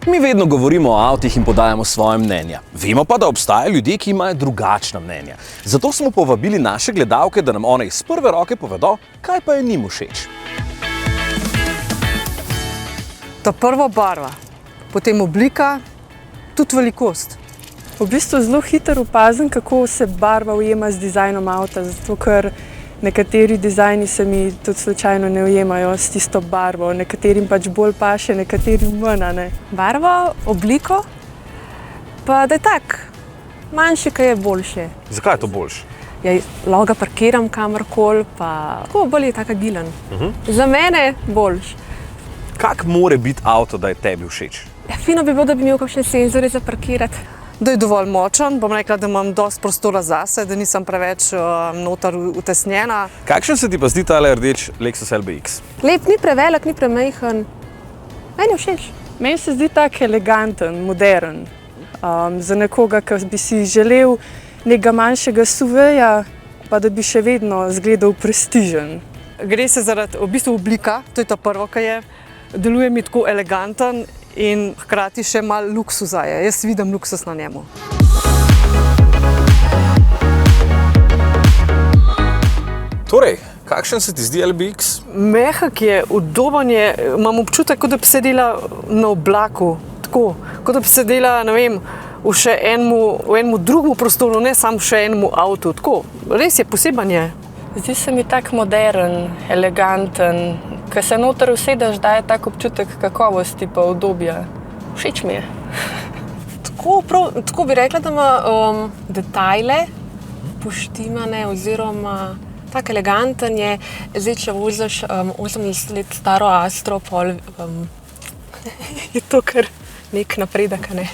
Mi vedno govorimo o avtih in podajamo svoje mnenja. Vemo pa, da obstajajo ljudje, ki imajo drugačna mnenja. Zato smo povabili naše gledalke, da nam one iz prve roke povedo, kaj pa je njim všeč. Ta prva barva, potem oblika, tudi velikost. V bistvu zelo hitro opazim, kako se barva ujema z dizajnom avta, zato ker nekateri dizajni se mi tudi slučajno ne ujemajo s tisto barvo, nekaterim pač bolj paše, nekaterim manj, ne. Barvo, obliko, pa da je tak, manjši, kaj je boljše. Zakaj je to boljše? Ja, lahko ga parkiram kamorkoli, pa tako bolj je taka gilen. Za mene boljš. Kak more biti avto, da je tebi všeč? Ja, fino bi bilo, da bi imel kakšne senzorje za parkirati. Da je dovolj močen, bom rekla, da imam dosti prostora zase, da nisem preveč noter utesnjena. Kakšen se ti pa zdi tale rdeč Lexus LBX? Lep, ni prevelik, ni premajhen. Meni je všeč. Meni se zdi tak eleganten, modern. Za nekoga, ki bi si želel nekega manjšega SUV-ja, pa da bi še vedno izgledal prestižen. Gre se zaradi v bistvu oblika, to je to prvo, kar je. Deluje mi tako eleganten in hkrati še malo luksuza je. Jaz vidim luksus na njemu. Torej, kakšen se ti zdi LBX? Mehak je, udoben je, imam občutek, kot da bi sedela na oblaku. Tako, kot da bi sedela, ne vem, v enemu drugemu prostoru, ne samo še enemu avtu. Tako, res je, poseben je. Zdi se mi tak modern, eleganten, ko se noter usedeš, daje tak občutek kakovosti pa udobja. Všeč mi je. Tako bi rekla, da ima detajle poštimane oziroma tak eleganten je. Zdaj, če voziš 18 let staro Astro, pol je to kar nek napredek, ne?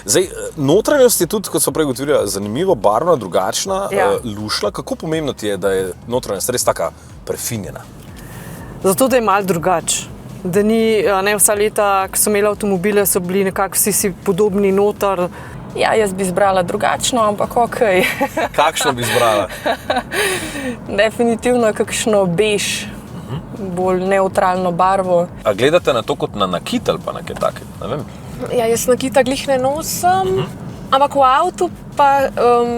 Zdaj, notranjost je tudi, kot so prej govorila, zanimivo, barvna, drugačna, lušla. Kako pomembno ti je, da je notranjost res taka prefinjena? Zato, da je malo drugače. Da ni, ne, vsa leta, ko so imeli avtomobile, so bili nekako vsi si podobni noter. Ja, jaz bi izbrala drugačno, ampak okej. Kakšno bi izbrala? Definitivno kakšno bež, bolj nevtralno barvo. A gledate na to kot na nakit ali pa na kaj take? Ne vem. Ja, jaz nakita glih ne nosim, ampak v avtu pa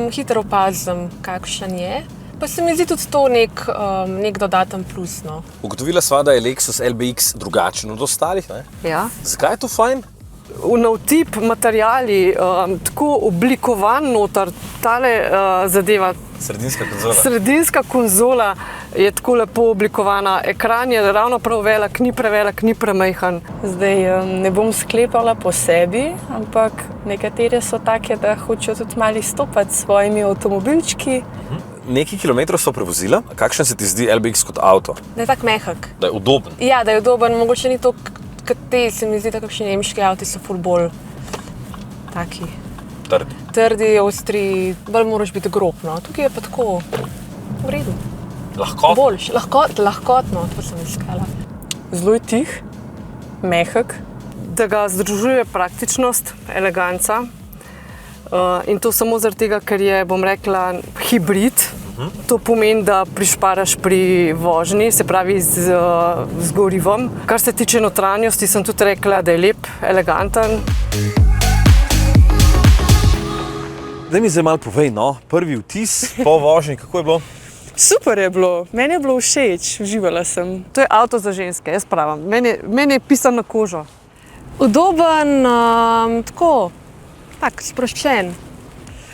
hitro opazim, kakšen je. Pa se mi zdi tudi to nek dodaten plus, no. Ugotovila sva, da je Lexus LBX drugačen od ostalih, ne? Ja. Zakaj je to fajn? Navtip, materiali, tako oblikovan noter, tale zadeva. Sredinska konzola. Sredinska konzola je tako lepo oblikovana, ekran je ravno prav velik, ni prevelik, ni premajhen. Zdaj ne bom sklepala po sebi, ampak nekatere so take, da hočejo tudi malo izstopati s svojimi avtomobilčki. Nekaj kilometrov so prevozila. Kakšen se ti zdi LBX kot avto? Da je tak mehak. Da je udoben? Ja, da je udoben, mogoče ni to, kot te, se mi zdi, da kakšni nemški avti so ful bolj taki. Trdi, ostri, bolj moraš biti grob, no. Tukaj je pa tako v redu. Lahkotno? Boljš, lahkotno, to sem iskala. Zelo je tih, mehak. Da ga združuje praktičnost, eleganca. In to samo zaradi tega, ker je, bom rekla, hibrid. To pomeni, da prišparaš pri vožnji, se pravi z gorivom. Kar se tiče notranjosti, sem tudi rekla, da je lep, eleganten. Daj mi zdaj malo povej, no, prvi vtis po vožnji, kako je bilo? Super je bilo, meni je bilo všeč, uživala sem. To je avto za ženske, jaz pravim. Meni je pisan na kožo. Udoben, tak sproščen.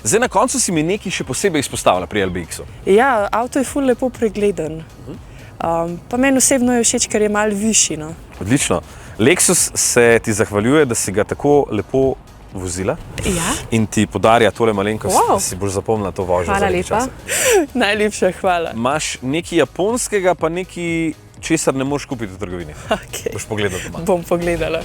Zdaj na koncu si mi nekaj še posebej izpostavila pri LBX-u. Ja, avto je ful lepo pregleden. Pa meni osebno je všeč, ker je malo višji, no. Odlično. Lexus se ti zahvaljuje, da si ga tako lepo vozila in ti podarja tole malenkost, da si boš zapomnila to vožnjo. Hvala lepa. Najlepša hvala. Imaš nekaj japonskega, pa nekaj, česar ne moreš kupiti v trgovini. Okay. Boš pogledala doma. Bom pogledala.